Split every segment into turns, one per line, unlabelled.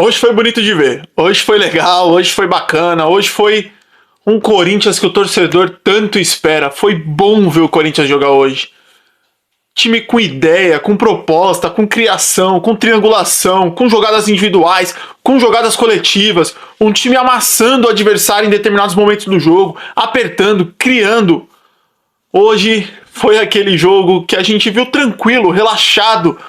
Hoje foi bonito de ver, hoje foi legal, hoje foi bacana, hoje foi um Corinthians que o torcedor tanto espera. Foi bom ver o Corinthians jogar hoje. Time com ideia, com proposta, com criação, com triangulação, com jogadas individuais, com jogadas coletivas. Um time amassando o adversário em determinados momentos do jogo, apertando, criando. Hoje foi aquele jogo que a gente viu tranquilo, relaxado,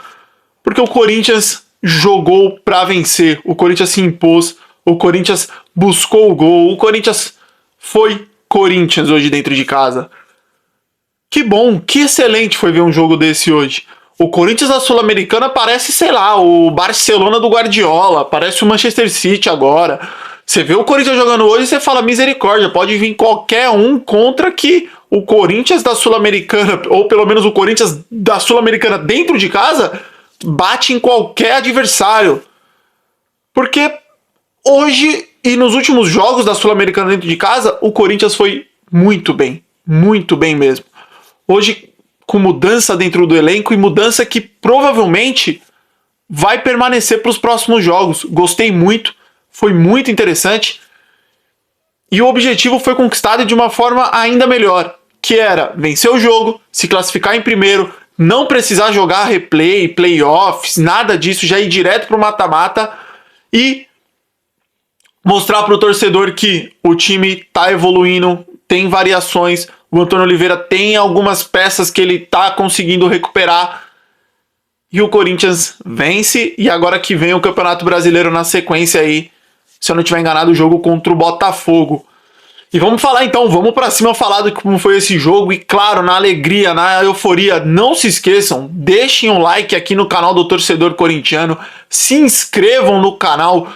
porque o Corinthians jogou para vencer. O Corinthians se impôs, o Corinthians buscou o gol, o Corinthians foi Corinthians hoje dentro de casa. Que bom, que excelente foi ver um jogo desse hoje. O Corinthians da Sul-Americana parece, sei lá, o Barcelona do Guardiola, parece o Manchester City agora. Você vê o Corinthians jogando hoje e você fala misericórdia, pode vir qualquer um contra que o Corinthians da Sul-Americana, ou pelo menos o Corinthians da Sul-Americana dentro de casa, bate em qualquer adversário. Porque hoje e nos últimos jogos da Sul-Americana dentro de casa, o Corinthians foi muito bem mesmo. Hoje, com mudança dentro do elenco e mudança que provavelmente vai permanecer para os próximos jogos. Gostei muito, foi muito interessante. E o objetivo foi conquistado de uma forma ainda melhor, que era vencer o jogo, se classificar em primeiro, não precisar jogar replay, playoffs, nada disso, já ir direto para o mata-mata e mostrar para o torcedor que o time está evoluindo, tem variações. O Antônio Oliveira tem algumas peças que ele está conseguindo recuperar. E o Corinthians vence. E agora que vem o Campeonato Brasileiro na sequência aí, se eu não estiver enganado, o jogo contra o Botafogo. E vamos falar então, vamos para cima falar de como foi esse jogo. E claro, na alegria, na euforia, não se esqueçam, deixem um like aqui no canal do Torcedor Corintiano. Se inscrevam no canal.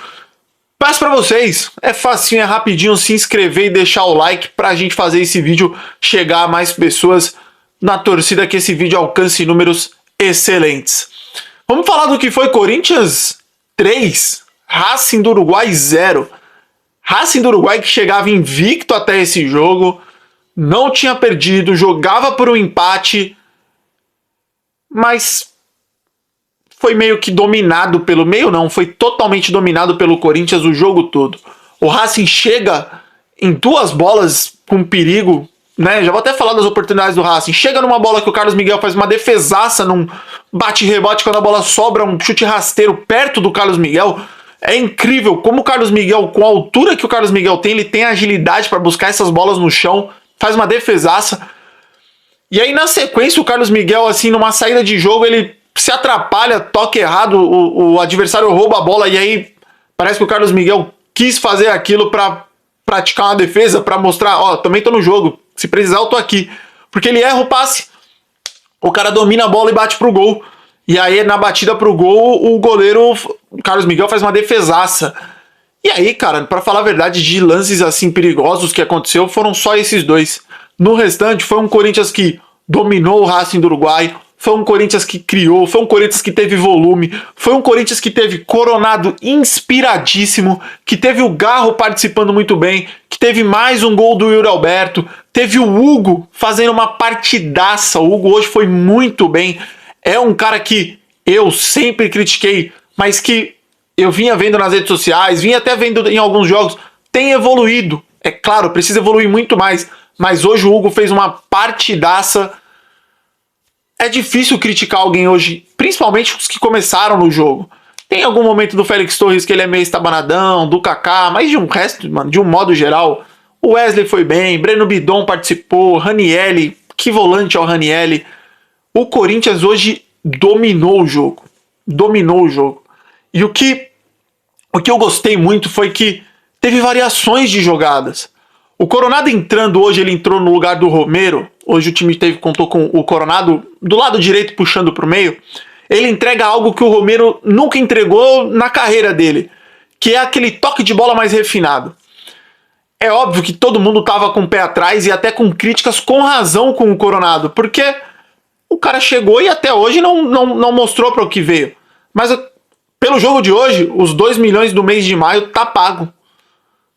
Peço pra vocês, é facinho, é rapidinho se inscrever e deixar o like pra gente fazer esse vídeo chegar a mais pessoas na torcida, que esse vídeo alcance números excelentes. Vamos falar do que foi Corinthians 3, Racing do Uruguai 0. Racing do Uruguai que chegava invicto até esse jogo, não tinha perdido, jogava por um empate, mas foi meio que dominado pelo... Meio não, foi totalmente dominado pelo Corinthians o jogo todo. O Racing chega em duas bolas com perigo, né? Já vou até falar das oportunidades do Racing. Chega numa bola que o Carlos Miguel faz uma defesaça num bate-rebote, quando a bola sobra, um chute rasteiro perto do Carlos Miguel. É incrível como o Carlos Miguel, com a altura que o Carlos Miguel tem, ele tem agilidade para buscar essas bolas no chão, faz uma defesaça. E aí na sequência o Carlos Miguel, assim, numa saída de jogo, ele se atrapalha, toca errado, o adversário rouba a bola e aí parece que o Carlos Miguel quis fazer aquilo pra praticar uma defesa, pra mostrar, ó, também tô no jogo, se precisar eu tô aqui. Porque ele erra o passe, o cara domina a bola e bate pro gol. E aí na batida pro gol, o goleiro, o Carlos Miguel, faz uma defesaça. E aí, cara, pra falar a verdade, de lances assim perigosos que aconteceu, foram só esses dois. No restante, foi um Corinthians que dominou o Racing do Uruguai, foi um Corinthians que criou, foi um Corinthians que teve volume, foi um Corinthians que teve Coronado inspiradíssimo, que teve o Garro participando muito bem, que teve mais um gol do Yuri Alberto, teve o Hugo fazendo uma partidaça. O Hugo hoje foi muito bem, é um cara que eu sempre critiquei, mas que eu vinha vendo nas redes sociais, vinha até vendo em alguns jogos, tem evoluído. É claro, precisa evoluir muito mais, mas hoje o Hugo fez uma partidaça. É difícil criticar alguém hoje, principalmente os que começaram no jogo. Tem algum momento do Félix Torres que ele é meio estabanadão, do Kaká, mas de um resto, mano, de um modo geral, o Wesley foi bem, Breno Bidon participou, Ranielli, que volante é o Ranielli. O Corinthians hoje dominou o jogo. Dominou o jogo. E o que eu gostei muito foi que teve variações de jogadas. O Coronado entrando hoje, ele entrou no lugar do Romero. Hoje o time contou com o Coronado do lado direito puxando para o meio. Ele entrega algo que o Romero nunca entregou na carreira dele, que é aquele toque de bola mais refinado. É óbvio que todo mundo estava com o pé atrás e até com críticas com razão com o Coronado, porque o cara chegou e até hoje não mostrou para o que veio. Mas pelo jogo de hoje, os 2 milhões do mês de maio tá pago.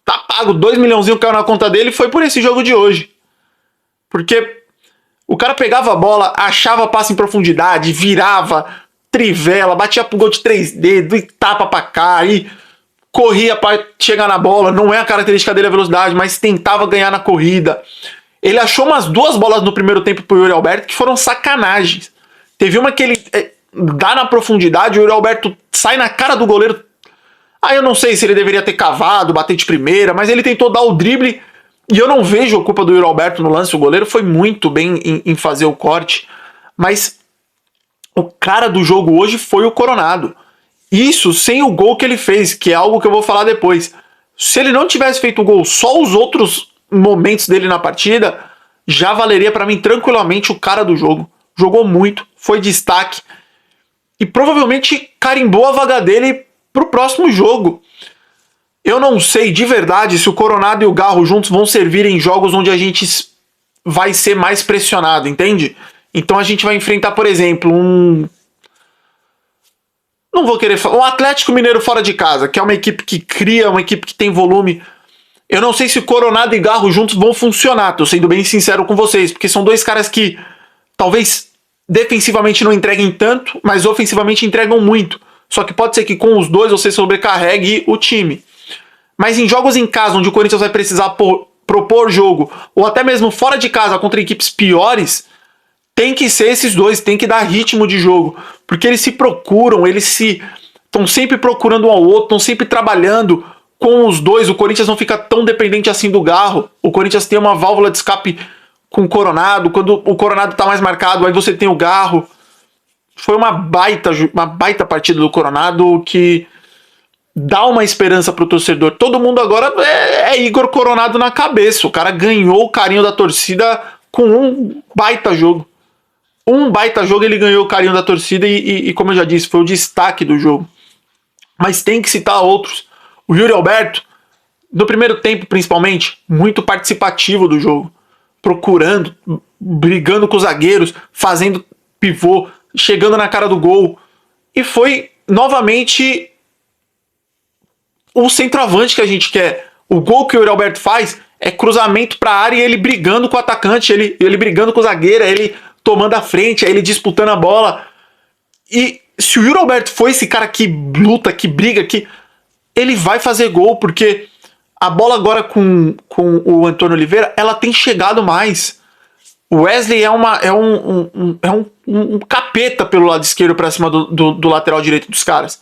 Tá pago, 2 milhãozinho caiu na conta dele e foi por esse jogo de hoje. Porque o cara pegava a bola, achava passe em profundidade, virava, trivela, batia pro gol de 3 dedos, e tapa pra cá, e corria para chegar na bola, não é a característica dele a velocidade, mas tentava ganhar na corrida. Ele achou umas 2 bolas no primeiro tempo pro Yuri Alberto que foram sacanagens. Teve uma que ele dá na profundidade, o Yuri Alberto sai na cara do goleiro. Aí eu não sei se ele deveria ter cavado, bater de primeira, mas ele tentou dar o drible e eu não vejo a culpa do Yuri Alberto no lance. O goleiro foi muito bem em fazer o corte, mas o cara do jogo hoje foi o Coronado. Isso sem o gol que ele fez, que é algo que eu vou falar depois. Se ele não tivesse feito o gol, só os outros momentos dele na partida, já valeria para mim tranquilamente o cara do jogo. Jogou muito, foi destaque e provavelmente carimbou a vaga dele pro próximo jogo. Eu não sei de verdade se o Coronado e o Garro juntos vão servir em jogos onde a gente vai ser mais pressionado, entende? Então a gente vai enfrentar, por exemplo, não vou querer falar, um Atlético Mineiro fora de casa, que é uma equipe que cria, uma equipe que tem volume. Eu não sei se Coronado e Garro juntos vão funcionar, tô sendo bem sincero com vocês, porque são 2 caras que talvez defensivamente não entreguem tanto, mas ofensivamente entregam muito. Só que pode ser que com os 2 você sobrecarregue o time. Mas em jogos em casa, onde o Corinthians vai precisar propor jogo, ou até mesmo fora de casa contra equipes piores, tem que ser esses 2, tem que dar ritmo de jogo. Porque eles se procuram, eles estão sempre procurando um ao outro, estão sempre trabalhando com os 2. O Corinthians não fica tão dependente assim do Garro. O Corinthians tem uma válvula de escape com o Coronado. Quando o Coronado está mais marcado, aí você tem o Garro. Foi uma baita partida do Coronado que dá uma esperança pro torcedor. Todo mundo agora é Igor Coronado na cabeça. O cara ganhou o carinho da torcida com um baita jogo. Ele ganhou o carinho da torcida e como eu já disse, foi o destaque do jogo. Mas tem que citar outros. O Yuri Alberto, no primeiro tempo principalmente, muito participativo do jogo. Procurando, brigando com os zagueiros, fazendo pivô, chegando na cara do gol. E foi novamente o centroavante que a gente quer. O gol que o Yuri Alberto faz é cruzamento para a área e ele brigando com o atacante, ele brigando com o zagueiro, ele tomando a frente, ele disputando a bola. E se o Yuri Alberto for esse cara que luta, que briga, ele vai fazer gol, porque a bola agora com o Antônio Oliveira, ela tem chegado mais. O Wesley é um capeta pelo lado esquerdo para cima do lateral direito dos caras.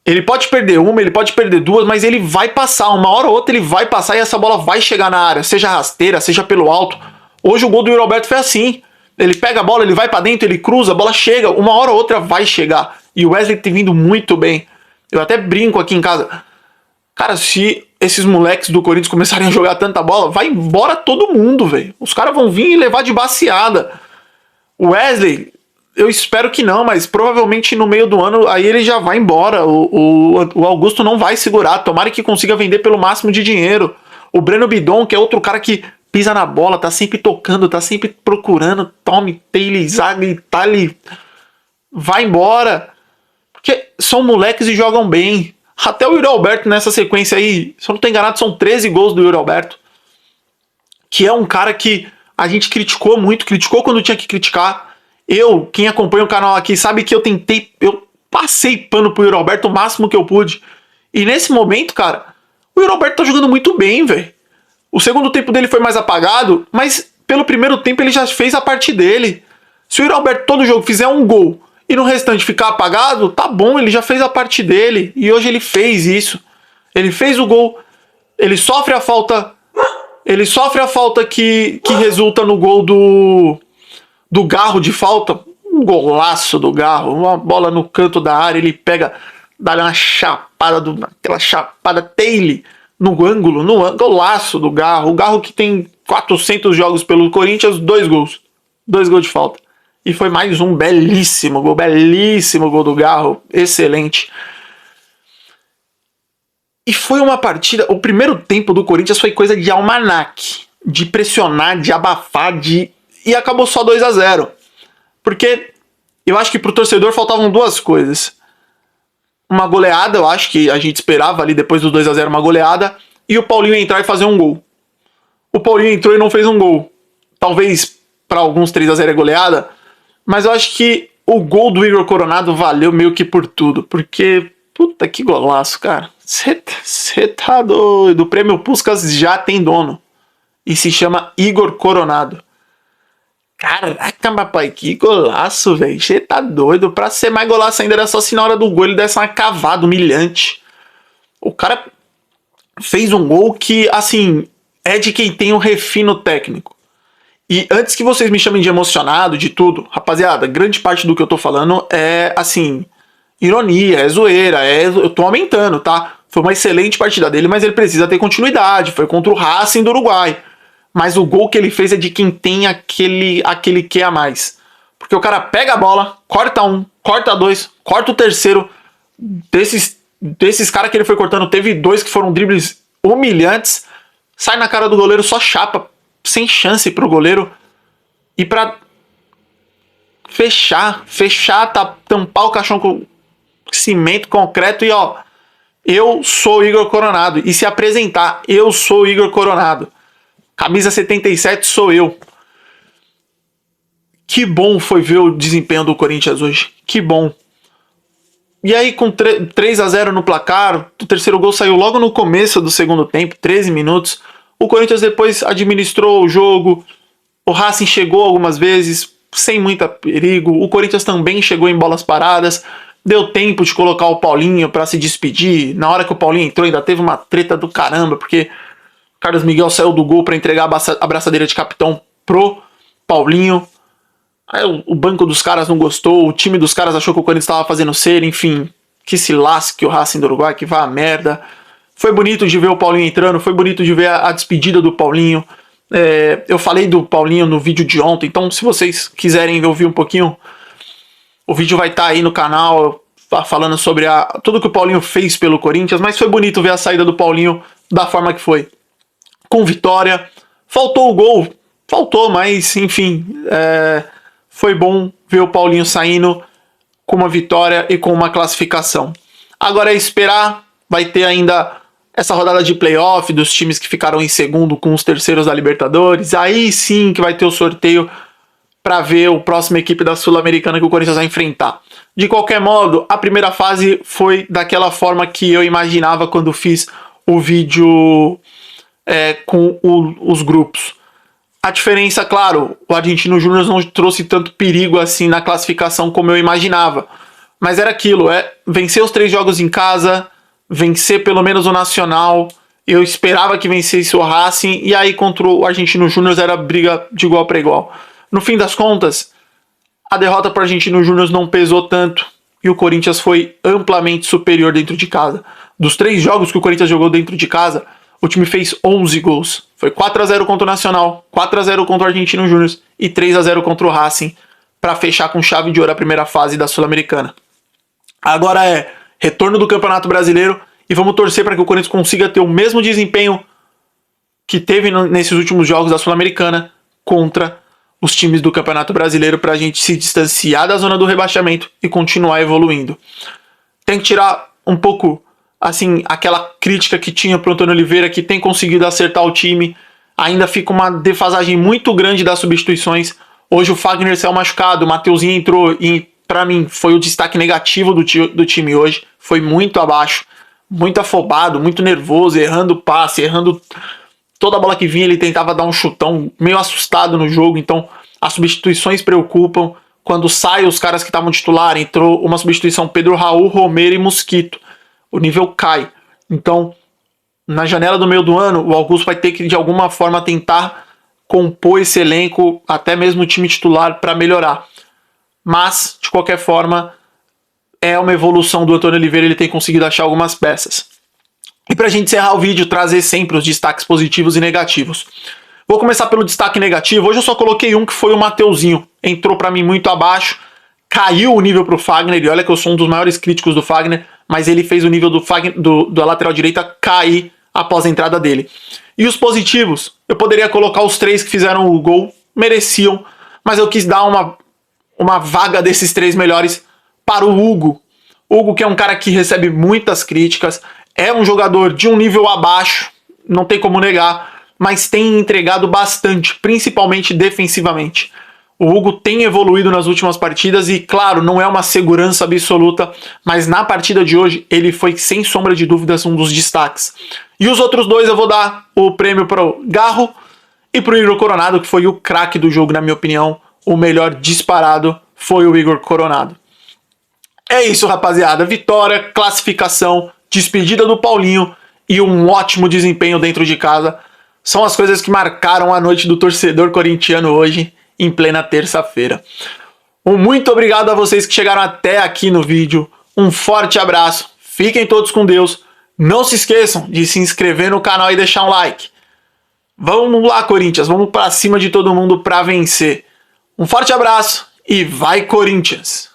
Ele pode perder uma, ele pode perder 2, mas ele vai passar. Uma hora ou outra ele vai passar e essa bola vai chegar na área, seja rasteira, seja pelo alto. Hoje o gol do Yuri Alberto foi assim. Ele pega a bola, ele vai pra dentro, ele cruza, a bola chega, uma hora ou outra vai chegar. E o Wesley tem vindo muito bem. Eu até brinco aqui em casa. Cara, se esses moleques do Corinthians começarem a jogar tanta bola, vai embora todo mundo, velho. Os caras vão vir e levar de baseada. O Wesley, eu espero que não, mas provavelmente no meio do ano aí ele já vai embora. O Augusto não vai segurar. Tomara que consiga vender pelo máximo de dinheiro. O Breno Bidon, que é outro cara que pisa na bola, tá sempre tocando, tá sempre procurando, tome, Taylor, zaga e tá ali. Vai embora. Porque são moleques e jogam bem. Até o Yuri Alberto nessa sequência aí, se eu não tô enganado, são 13 gols do Yuri Alberto. Que é um cara que a gente criticou muito, criticou quando tinha que criticar. Quem acompanha o canal aqui, sabe que eu passei pano pro Yuri Alberto o máximo que eu pude. E nesse momento, cara, o Yuri Alberto tá jogando muito bem, velho. O segundo tempo dele foi mais apagado, mas pelo primeiro tempo ele já fez a parte dele. Se o Yuri Alberto todo jogo fizer um gol e no restante ficar apagado, tá bom, ele já fez a parte dele. E hoje ele fez isso. Ele fez o gol, ele sofre a falta que resulta no gol do Garro de falta. Um golaço do Garro, uma bola no canto da área, ele pega, dá uma chapada, aquela chapada Taylor no ângulo, golaço do Garro. O Garro que tem 400 jogos pelo Corinthians, 2 gols. 2 gols de falta. E foi mais um belíssimo gol do Garro. Excelente. E foi uma partida... O primeiro tempo do Corinthians foi coisa de almanaque. De pressionar, de abafar, e acabou só 2-0. Porque eu acho que pro torcedor faltavam 2 coisas. Uma goleada, eu acho que a gente esperava ali depois dos 2-0 uma goleada, e o Paulinho entrar e fazer um gol. O Paulinho entrou e não fez um gol. Talvez para alguns 3-0 é goleada, mas eu acho que o gol do Igor Coronado valeu meio que por tudo, porque Puta que golaço, cara. Você tá doido. O prêmio Puskás já tem dono. E se chama Igor Coronado. Caraca, papai, que golaço, velho. Você tá doido. Pra ser mais golaço ainda era só se na hora do gol ele desse uma cavada humilhante. O cara fez um gol que, assim, é de quem tem um refino técnico. E antes que vocês me chamem de emocionado, de tudo, rapaziada, grande parte do que eu tô falando é, assim, ironia, é zoeira, eu tô aumentando, tá? Foi uma excelente partida dele, mas ele precisa ter continuidade. Foi contra o Racing do Uruguai. Mas o gol que ele fez é de quem tem aquele que a mais. Porque o cara pega a bola, corta um, corta dois, corta o terceiro. Desses caras que ele foi cortando, teve 2 que foram dribles humilhantes. Sai na cara do goleiro, só chapa, sem chance pro goleiro. E pra fechar, tampar o caixão com cimento, concreto e ó, eu sou o Igor Coronado. E se apresentar, eu sou o Igor Coronado. Camisa 77 sou eu. Que bom foi ver o desempenho do Corinthians hoje. Que bom. E aí com 3-0 no placar, o terceiro gol saiu logo no começo do segundo tempo, 13 minutos. O Corinthians depois administrou o jogo. O Racing chegou algumas vezes, sem muito perigo. O Corinthians também chegou em bolas paradas. Deu tempo de colocar o Paulinho para se despedir. Na hora que o Paulinho entrou ainda teve uma treta do caramba, porque Carlos Miguel saiu do gol para entregar a braçadeira de capitão pro Paulinho. Aí o banco dos caras não gostou, o time dos caras achou que o Corinthians estava fazendo cera, enfim, que se lasque o Racing do Uruguai, que vá a merda. Foi bonito de ver o Paulinho entrando, foi bonito de ver a despedida do Paulinho. Eu falei do Paulinho no vídeo de ontem, então se vocês quiserem ouvir um pouquinho, o vídeo vai estar aí no canal, falando sobre tudo que o Paulinho fez pelo Corinthians, mas foi bonito ver a saída do Paulinho da forma que foi. Com vitória, faltou o gol, mas enfim, foi bom ver o Paulinho saindo com uma vitória e com uma classificação. Agora é esperar, vai ter ainda essa rodada de playoff dos times que ficaram em segundo com os terceiros da Libertadores, aí sim que vai ter o sorteio para ver a próxima equipe da Sul-Americana que o Corinthians vai enfrentar. De qualquer modo, a primeira fase foi daquela forma que eu imaginava quando fiz o vídeo com os grupos. A diferença, claro, o Argentino Júnior não trouxe tanto perigo assim na classificação como eu imaginava. Mas era aquilo, vencer os 3 jogos em casa, vencer pelo menos o Nacional. Eu esperava que vencesse o Racing, e aí contra o Argentino Júnior era briga de igual para igual. No fim das contas, a derrota para o Argentino Júnior não pesou tanto, e o Corinthians foi amplamente superior dentro de casa. Dos 3 jogos que o Corinthians jogou dentro de casa, o time fez 11 gols. Foi 4-0 contra o Nacional, 4-0 contra o Argentino Júnior e 3-0 contra o Racing, para fechar com chave de ouro a primeira fase da Sul-Americana. Agora é retorno do Campeonato Brasileiro e vamos torcer para que o Corinthians consiga ter o mesmo desempenho que teve nesses últimos jogos da Sul-Americana contra os times do Campeonato Brasileiro, para a gente se distanciar da zona do rebaixamento e continuar evoluindo. Tem que tirar um pouco assim, aquela crítica que tinha pro Antônio Oliveira, que tem conseguido acertar o time. Ainda fica uma defasagem muito grande das substituições. Hoje o Fagner saiu machucado, o Mateuzinho entrou e, pra mim, foi o destaque negativo do time hoje. Foi muito abaixo, muito afobado, muito nervoso, errando passe, errando toda a bola que vinha, ele tentava dar um chutão, meio assustado no jogo. Então as substituições preocupam. Quando saem os caras que estavam titular, entrou uma substituição: Pedro Raul, Romero e Mosquito. O nível cai. Então, na janela do meio do ano, o Augusto vai ter que, de alguma forma, tentar compor esse elenco, até mesmo o time titular, para melhorar. Mas, de qualquer forma, é uma evolução do Antônio Oliveira, ele tem conseguido achar algumas peças. E para a gente encerrar o vídeo, trazer sempre os destaques positivos e negativos. Vou começar pelo destaque negativo. Hoje eu só coloquei um, que foi o Mateuzinho. Entrou para mim muito abaixo, caiu o nível pro Fagner, e olha que eu sou um dos maiores críticos do Fagner, mas ele fez o nível da lateral direita cair após a entrada dele. E os positivos, eu poderia colocar os 3 que fizeram o gol, mereciam, mas eu quis dar uma vaga desses 3 melhores para o Hugo. Hugo, que é um cara que recebe muitas críticas, é um jogador de um nível abaixo, não tem como negar, mas tem entregado bastante, principalmente defensivamente. O Hugo tem evoluído nas últimas partidas e, claro, não é uma segurança absoluta, mas na partida de hoje ele foi, sem sombra de dúvidas, um dos destaques. E os outros dois eu vou dar o prêmio para o Garro e para o Igor Coronado, que foi o craque do jogo, na minha opinião. O melhor disparado foi o Igor Coronado. É isso, rapaziada. Vitória, classificação, despedida do Paulinho e um ótimo desempenho dentro de casa são as coisas que marcaram a noite do torcedor corintiano hoje, em plena terça-feira. Um muito obrigado a vocês que chegaram até aqui no vídeo. Um forte abraço. Fiquem todos com Deus. Não se esqueçam de se inscrever no canal e deixar um like. Vamos lá, Corinthians. Vamos pra cima de todo mundo pra vencer. Um forte abraço e vai, Corinthians!